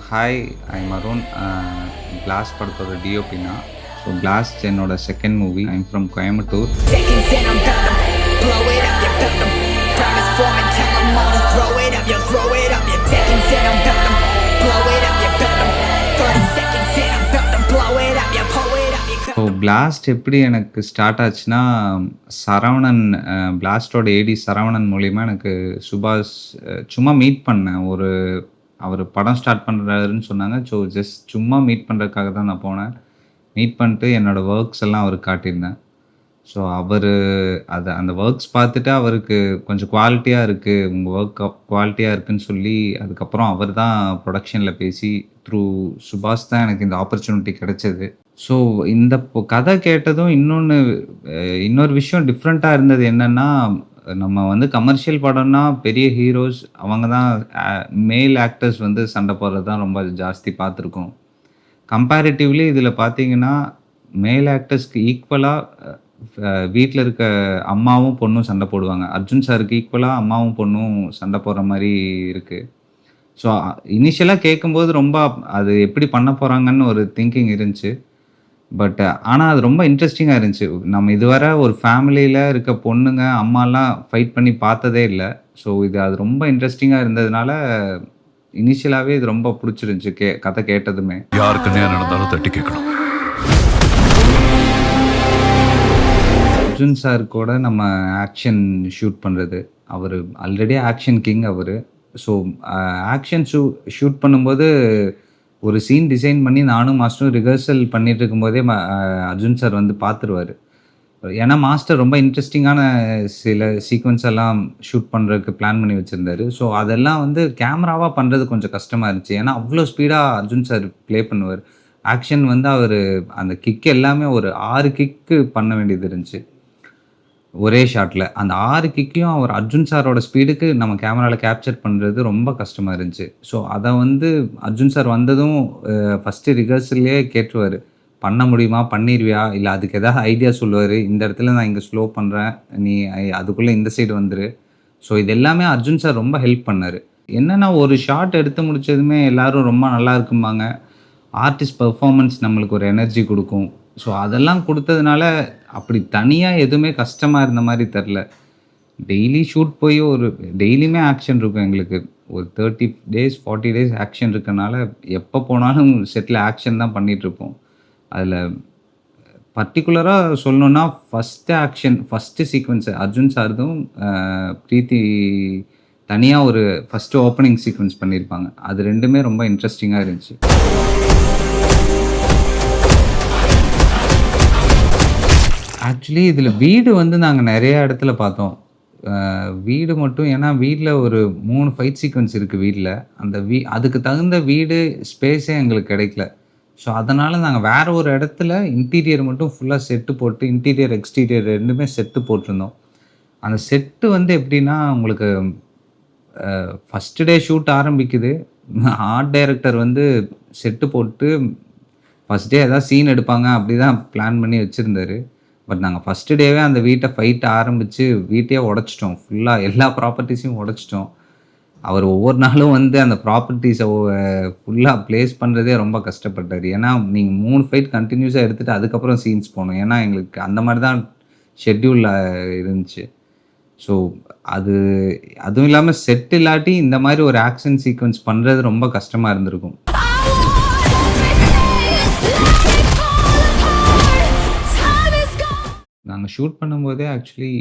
Hi, I'm Arun. Blast படத்தோட DOP நான். So blast என்னோட second movie. I'm from Coimbatore. Seconds and I'm done 'em. Blow it up, you felt 'em. Promise form and tell 'em all to throw it up, you throw it up, you seconds and I'm done 'em. Blow it up, you felt 'em. 30 seconds and I'm done 'em. Blow it up, you pull it up, you so blast எப்படி எனக்கு start ஆச்சுன்னா, சரவணன் பிளாஸ்டோட ஏடி சரவணன் மூலிமா எனக்கு சுபாஷ் சும்மா meet பண்ணேன். அவர் படம் start பண்ணுறாருன்னு சொன்னாங்க. ஸோ ஜஸ்ட் சும்மா மீட் பண்ணுறதுக்காக தான் நான் போனேன். மீட் பண்ணிட்டு என்னோடய ஒர்க்ஸ் எல்லாம் அவருக்கு காட்டியிருந்தேன். ஸோ அந்த ஒர்க்ஸ் பார்த்துட்டு அவருக்கு கொஞ்சம் குவாலிட்டியாக இருக்குது, உங்கள் ஒர்க் குவாலிட்டியாக இருக்குதுன்னு சொல்லி அதுக்கப்புறம் அவர் தான் ப்ரொடக்ஷனில் பேசி த்ரூ சுபாஷ் தான் எனக்கு இந்த ஆப்பர்ச்சுனிட்டி கிடைச்சது. ஸோ இந்த கதை கேட்டதும் இன்னொரு விஷயம் டிஃப்ரெண்ட்டாக இருந்தது என்னென்னா, நம்ம வந்து கமர்ஷியல் படம்னா பெரிய ஹீரோஸ் அவங்க தான் மேல் ஆக்டர்ஸ் வந்து சண்டை போடுறது தான் ரொம்ப ஜாஸ்தி பார்த்துருக்கோம். கம்பேரிட்டிவ்லி இதில் பார்த்தீங்கன்னா, மேல் ஆக்டர்ஸ்க்கு ஈக்குவலாக வீட்டில் இருக்க அம்மாவும் பொண்ணும் சண்டை போடுவாங்க. அர்ஜுன் சாருக்கு ஈக்குவலாக அம்மாவும் பொண்ணும் சண்டை போடுற மாதிரி இருக்குது. ஸோ இனிஷியலாக கேட்கும்போது ரொம்ப அது எப்படி பண்ண போகிறாங்கன்னு ஒரு திங்கிங் இருந்துச்சு. பட் ஆனால் அது ரொம்ப இன்ட்ரெஸ்டிங்காக இருந்துச்சு. நம்ம இதுவரை ஒரு ஃபேமிலியில் இருக்க பொண்ணுங்க அம்மாலாம் ஃபைட் பண்ணி பார்த்ததே இல்லை. ஸோ அது ரொம்ப இன்ட்ரெஸ்டிங்காக இருந்ததுனால இனிஷியலாகவே இது ரொம்ப பிடிச்சிருந்துச்சு கதை கேட்டதுமே. யாருக்கு நேரம் நடந்தாலும் தட்டி கேட்கணும். அர்ஜுன் சார் கூட நம்ம ஆக்ஷன் ஷூட் பண்ணுறது, அவர் ஆல்ரெடி ஆக்ஷன் கிங் அவர். ஸோ ஆக்ஷன் ஷூட் பண்ணும்போது ஒரு சீன் டிசைன் பண்ணி நானும் மாஸ்டரும் ரிஹர்சல் பண்ணிட்டு இருக்கும்போதே அர்ஜுன் சார் வந்து பார்த்துருவார். ஏன்னா மாஸ்டர் ரொம்ப இன்ட்ரெஸ்டிங்கான சில சீக்வன்ஸ் எல்லாம் ஷூட் பண்ணுறதுக்கு பிளான் பண்ணி வச்சுருந்தாரு. ஸோ அதெல்லாம் வந்து கேமராவாக பண்ணுறது கொஞ்சம் கஷ்டமாக இருந்துச்சு. ஏன்னா அவ்வளோ ஸ்பீடாக அர்ஜுன் சார் ப்ளே பண்ணுவார். ஆக்ஷன் வந்து அவர் அந்த கிக் எல்லாமே ஒரு 6 கிக்கு பண்ண வேண்டியது இருந்துச்சு ஒரே ஷாட்டில். அந்த 6 கிக்கையும் அவர் அர்ஜுன் சாரோட ஸ்பீடுக்கு நம்ம கேமராவில் கேப்சர் பண்ணுறது ரொம்ப கஷ்டமாக இருந்துச்சு. ஸோ அதை வந்து அர்ஜுன் சார் வந்ததும் ஃபஸ்ட்டு ரிஹர்சல்லே கேட்டுருவார், பண்ண முடியுமா, பண்ணிடுவியா, இல்லை அதுக்கு எதாவது ஐடியா சொல்லுவார். இந்த இடத்துல நான் இங்கே ஸ்லோ பண்ணுறேன், நீ அதுக்குள்ளே இந்த சைடு வந்துரு. ஸோ இது எல்லாமே அர்ஜுன் சார் ரொம்ப ஹெல்ப் பண்ணார். என்னென்னா ஒரு ஷாட் எடுத்து முடித்ததுமே எல்லோரும் ரொம்ப நல்லா இருக்கும்பாங்க. ஆர்டிஸ்ட் பெர்ஃபார்மன்ஸ் நம்மளுக்கு ஒரு எனர்ஜி கொடுக்கும். ஸோ அதெல்லாம் கொடுத்ததுனால அப்படி தனியாக எதுவுமே கஷ்டமாக இருந்த மாதிரி தெரில. டெய்லி ஷூட் போய் டெய்லியுமே ஆக்ஷன் இருக்கும் எங்களுக்கு. ஒரு 30 days 40 days ஆக்ஷன் இருக்கனால எப்போ போனாலும் செட்டில் ஆக்ஷன் தான் பண்ணிகிட்ருப்போம். அதில் பர்டிகுலராக சொல்லணுன்னா ஃபஸ்ட்டு சீக்வன்ஸு அர்ஜுன் சார்தும் ப்ரீத்தி தனியாக ஒரு ஃபஸ்ட்டு ஓப்பனிங் சீக்வன்ஸ் பண்ணியிருப்பாங்க. அது ரெண்டுமே ரொம்ப இன்ட்ரெஸ்டிங்காக இருந்துச்சு. ஆக்சுவலி இதில் வீடு வந்து நாங்கள் நிறையா இடத்துல பார்த்தோம். வீடு மட்டும் ஏன்னா வீட்டில் ஒரு 3 ஃபைட் சீக்வன்ஸ் இருக்குது வீட்டில். அந்த அதுக்கு தகுந்த வீடு ஸ்பேஸே எங்களுக்கு கிடைக்கல. ஸோ அதனால் நாங்கள் வேறு ஒரு இடத்துல இன்டீரியர் மட்டும் ஃபுல்லாக செட்டு போட்டு, இன்டீரியர் எக்ஸ்டீரியர் ரெண்டுமே செட்டு போட்டிருந்தோம். அந்த செட்டு வந்து எப்படின்னா, உங்களுக்கு ஃபஸ்ட்டு டே ஷூட் ஆரம்பிக்குது. ஆர்ட் டைரக்டர் வந்து செட்டு போட்டு ஃபஸ்ட் டே ஏதாவது சீன் எடுப்பாங்க அப்படி தான் பிளான் பண்ணி வச்சுருந்தாரு. பட் நாங்கள் ஃபஸ்ட்டு டேவே அந்த வீட்டை ஃபைட் ஆரம்பித்து வீட்டையே உடச்சிட்டோம். ஃபுல்லாக எல்லா ப்ராப்பர்ட்டிஸையும் உடச்சிட்டோம். அவர் ஒவ்வொரு நாளும் வந்து அந்த ப்ராப்பர்ட்டிஸை ஃபுல்லாக ப்ளேஸ் பண்ணுறதே ரொம்ப கஷ்டப்பட்டார். ஏன்னா நீங்கள் 3 ஃபைட் கண்டினியூஸாக எடுத்துகிட்டு அதுக்கப்புறம் சீன்ஸ் போகணும். ஏன்னா எங்களுக்கு அந்த மாதிரி தான் ஷெட்யூலில் இருந்துச்சு. ஸோ அதுவும் இல்லாமல் செட் இல்லாட்டி இந்த மாதிரி ஒரு ஆக்ஷன் சீக்வன்ஸ் பண்ணுறது ரொம்ப கஷ்டமாக இருந்திருக்கும். நாங்கள் ஷூட் பண்ணும்போதே ஆக்சுவலி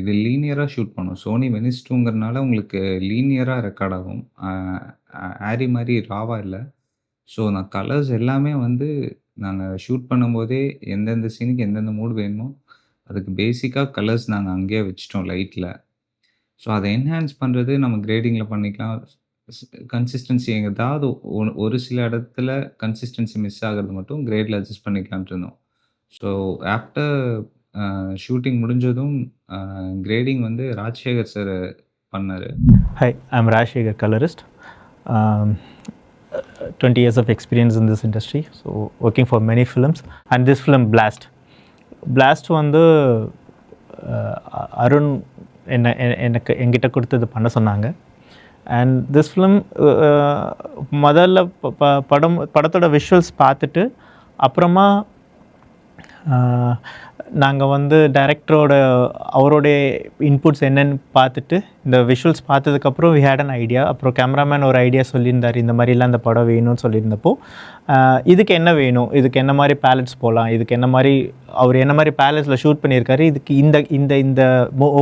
இது லீனியராக ஷூட் பண்ணோம். சோனி வெனிஸ் 2ங்கிறனால உங்களுக்கு லீனியராக ரெக்கார்ட் ஆகும். ஆரி மாதிரி ராவாக இல்லை. ஸோ கலர்ஸ் எல்லாமே வந்து நாங்கள் ஷூட் பண்ணும்போதே எந்தெந்த சீனுக்கு எந்தெந்த மூடு வேணுமோ அதுக்கு பேசிக்காக கலர்ஸ் நாங்கள் அங்கேயே வச்சுட்டோம் லைட்டில். ஸோ அதை என்ஹான்ஸ் பண்ணுறது நம்ம கிரேடிங்கில் பண்ணிக்கலாம். கன்சிஸ்டன்சி ஏதாவது ஒரு சில இடத்துல கன்சிஸ்டன்சி மிஸ் ஆகிறது மட்டும் கிரேடில் அட்ஜஸ்ட் பண்ணிக்கலான்ட்டு இருந்தோம். ஸோ ஆஃப்டர் ஷூட்டிங் முடிஞ்சதும் கிரேடிங் வந்து ராஜசேகர் சார் பண்ணார். Hi, I'm Rajshekhar, colorist. 20 years of experience in this industry, so working for many films. And this film, Blast வந்து அருண் என்கிட்ட கொடுத்தது பண்ண சொன்னாங்க. அண்ட் திஸ் ஃபிலிம் முதல்ல படத்தோட விஷுவல்ஸ் பார்த்துட்டு அப்புறமா நாங்கள் வந்து டைரக்டரோட அவருடைய இன்புட்ஸ் என்னென்னு பார்த்துட்டு இந்த விஷுவல்ஸ் பார்த்ததுக்கப்புறம் வி ஹேட் அன் ஐடியா. அப்புறம் கேமராமேன் ஒரு ஐடியா சொல்லியிருந்தார், இந்த மாதிரிலாம் இந்த படம் வேணும்னு சொல்லியிருந்தப்போ இதுக்கு என்ன வேணும், இதுக்கு என்ன மாதிரி பேலட்ஸ் போகலாம், இதுக்கு என்ன மாதிரி அவர் என்ன மாதிரி பேலட்ஸில் ஷூட் பண்ணியிருக்காரு, இதுக்கு இந்த இந்த இந்த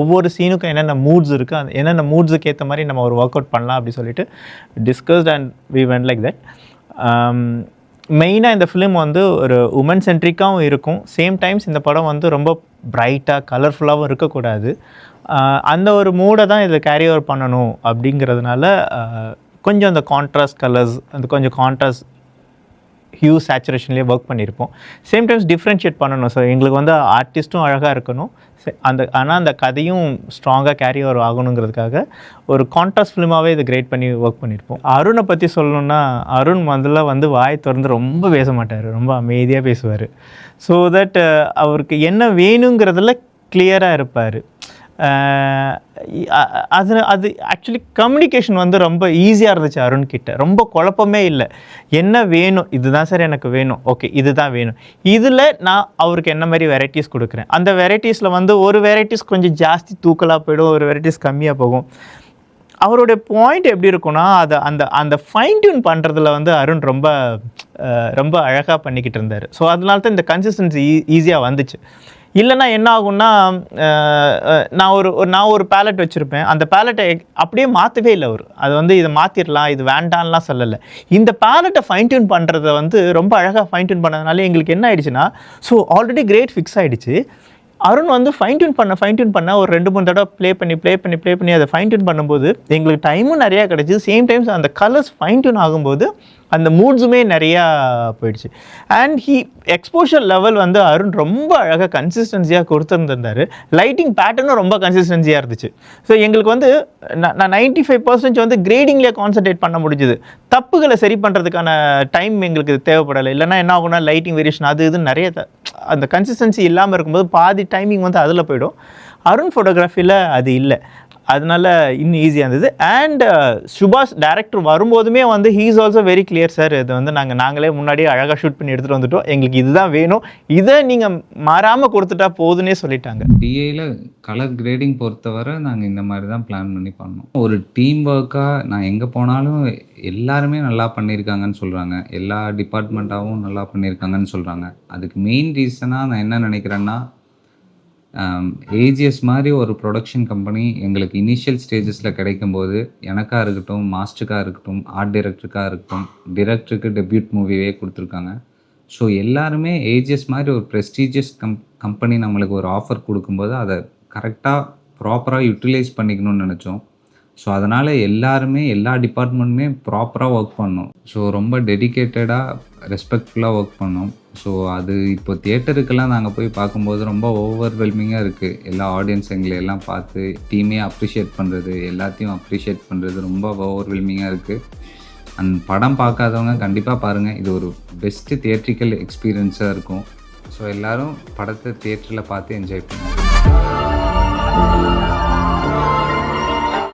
ஒவ்வொரு சீனுக்கும் என்னென்ன மூட்ஸ் இருக்குது, அந்த என்னென்ன மூட்ஸுக்கு ஏற்ற மாதிரி நம்ம ஒரு ஒர்க் அவுட் பண்ணலாம் அப்படி சொல்லிட்டு discussed and we went like that. மெயினாக இந்த ஃபிலிம் வந்து ஒரு உமன் சென்ட்ரிக்காகவும் இருக்கும், சேம் டைம்ஸ் இந்த படம் வந்து ரொம்ப பிரைட்டாக கலர்ஃபுல்லாகவும் இருக்கக்கூடாது. அந்த ஒரு மூடை தான் இதில் கேரி ஓவர் பண்ணணும் அப்படிங்கிறதுனால கொஞ்சம் அந்த கான்ட்ராஸ்ட் கலர்ஸ், அந்த கொஞ்சம் கான்ட்ராஸ்ட் ஹியூ சேச்சுரேஷன்லேயே ஒர்க் பண்ணியிருப்போம். சேம் டைம்ஸ் டிஃப்ரென்ஷியேட் பண்ணணும். ஸோ எங்களுக்கு வந்து ஆர்டிஸ்ட்டும் அழகாக இருக்கணும், ஆனால் அந்த கதையும் ஸ்ட்ராங்காக கேரி ஓவர் ஆகணுங்கிறதுக்காக ஒரு கான்ட்ராஸ்ட் ஃபிலிமாகவே இதை கிரேட் பண்ணி ஒர்க் பண்ணியிருப்போம். அருணை பற்றி சொல்லணுன்னா, அருண் முதல்ல வந்து வாய் திறந்து ரொம்ப பேச மாட்டார், ரொம்ப அமைதியாக பேசுவார். ஸோ தட் அவருக்கு என்ன வேணுங்கிறதுல கிளியராக இருப்பார். அது ஆக்சுவலி கம்யூனிகேஷன் வந்து ரொம்ப ஈஸியாக இருந்துச்சு அருண்கிட்ட, ரொம்ப குழப்பமே இல்லை. என்ன வேணும், இதுதான் சார் எனக்கு வேணும், ஓகே இதுதான் வேணும், இதில் நான் அவருக்கு என்ன மாதிரி வெரைட்டிஸ் கொடுக்குறேன். அந்த வெரைட்டிஸில் வந்து ஒரு வெரைட்டிஸ் கொஞ்சம் ஜாஸ்தி தூக்கலாக போயிடும், ஒரு வெரைட்டிஸ் கம்மியாக போகும். அவருடைய பாயிண்ட் எப்படி இருக்குன்னா, அதை அந்த ஃபைன் டியூன் பண்ணுறதுல வந்து அருண் ரொம்ப அழகாக பண்ணிக்கிட்டு இருந்தார். ஸோ அதனால தான் இந்த கன்சிஸ்டன்சி ஈஸியாக வந்துச்சு. இல்லைன்னா என்ன ஆகும்னா, நான் ஒரு பேலட் வச்சுருப்பேன், அந்த பேலட்டை அப்படியே மாற்றவே இல்லை அவர். அது வந்து இதை மாற்றிடலாம், இது வேண்டான்லாம் சொல்லலை. இந்த பேலட்டை ஃபைன் டியூன் பண்ணுறத வந்து ரொம்ப அழகாக ஃபைன் டியூன் பண்ணதுனால எங்களுக்கு என்ன ஆயிடுச்சுன்னா, ஸோ ஆல்ரெடி கிரேட் ஃபிக்ஸ் ஆகிடுச்சு. அருண் வந்து ஃபைன் டியூன் பண்ண ஒரு 2-3 தடவை ப்ளே பண்ணி அதை ஃபைன் டியூன் பண்ணும்போது எங்களுக்கு டைமும் நிறையா கிடச்சிது. சேம் டைம்ஸ் அந்த கலர்ஸ் ஃபைன் டியூன் ஆகும்போது அந்த மூட்ஸுமே நிறையா போயிடுச்சு. அண்ட் எக்ஸ்போஷர் லெவல் வந்து அருண் ரொம்ப அழகாக கன்சிஸ்டன்சியாக கொடுத்துருந்தார். லைட்டிங் பேட்டர்னும் ரொம்ப கன்சிஸ்டன்சியாக இருந்துச்சு. ஸோ எங்களுக்கு வந்து நான் 95% வந்து கிரேடிங்லேயே கான்சன்ட்ரேட் பண்ண முடிஞ்சுது. தப்புகளை சரி பண்ணுறதுக்கான டைம் எங்களுக்கு தேவைப்படலை. இல்லைனா என்ன ஆகும்னா லைட்டிங் வேரியேஷன் அது இது நிறைய அந்த கன்சிஸ்டன்சி இல்லாமல் இருக்கும்போது பாதி டைமிங் வந்து அதில் போயிடும். அருண் ஃபோட்டோகிராஃபியில் அது இல்லை, அதனால இன்னும் ஈஸியாக இருந்தது. அண்ட் சுபாஷ் டைரக்டர் வரும்போதுமே வந்து he is also very clear, sir இது வந்து நாங்களே முன்னாடியே அழகாக ஷூட் பண்ணி எடுத்துகிட்டு வந்துட்டோம், எங்களுக்கு இதுதான் வேணும், இதை நீங்கள் மாறாமல் கொடுத்துட்டா போதுன்னே சொல்லிட்டாங்க. டிஐயில் கலர் கிரேடிங் பொறுத்தவரை நாங்கள் இந்த மாதிரி தான் பிளான் பண்ணி பண்ணோம். ஒரு டீம் ஒர்க்காக நான் எங்கே போனாலும் எல்லாருமே நல்லா பண்ணியிருக்காங்கன்னு சொல்கிறாங்க, எல்லா டிபார்ட்மெண்ட்டாகவும் நல்லா பண்ணியிருக்காங்கன்னு சொல்கிறாங்க. அதுக்கு மெயின் ரீசனாக நான் என்ன நினைக்கிறேன்னா, ஏஜிஎஸ் மாதிரி ஒரு ப்ரொடக்ஷன் கம்பெனி எங்களுக்கு இனிஷியல் ஸ்டேஜஸில் கிடைக்கும்போது, எனக்காக இருக்கட்டும், மாஸ்டருக்காக இருக்கட்டும், ஆர்ட் டைரக்டருக்காக இருக்கட்டும், டிரெக்டருக்கு டெபியூட் மூவியே கொடுத்துருக்காங்க. ஸோ எல்லாருமே ஏஜிஎஸ் மாதிரி ஒரு ப்ரெஸ்டீஜியஸ் கம்பெனி நம்மளுக்கு ஒரு ஆஃபர் கொடுக்கும்போது அதை கரெக்டாக ப்ராப்பராக யூட்டிலைஸ் பண்ணிக்கணும்னு நினச்சோம். ஸோ அதனால் எல்லாருமே எல்லா டிபார்ட்மெண்ட்டுமே ப்ராப்பராக ஒர்க் பண்ணோம். ஸோ ரொம்ப டெடிக்கேட்டடாக ரெஸ்பெக்ட்ஃபுல்லாக ஒர்க் பண்ணோம். ஸோ அது இப்போ தியேட்டருக்கெல்லாம் நாங்கள் போய் பார்க்கும்போது ரொம்ப ஓவர்வெல்மிங்காக இருக்குது. எல்லா ஆடியன்ஸ் எங்களை எல்லாம் பார்த்து டீமே அப்ரிஷியேட் பண்ணுறது, எல்லாத்தையும் அப்ரிஷியேட் பண்ணுறது ரொம்ப ஓவர்வெல்மிங்காக இருக்குது. அந்த படம் பார்க்காதவங்க கண்டிப்பாக பாருங்கள், இது ஒரு பெஸ்ட்டு தியேட்ரிக்கல் எக்ஸ்பீரியன்ஸாக இருக்கும். ஸோ எல்லோரும் படத்தை தியேட்டரில் பார்த்து என்ஜாய் பண்ணுங்கள்.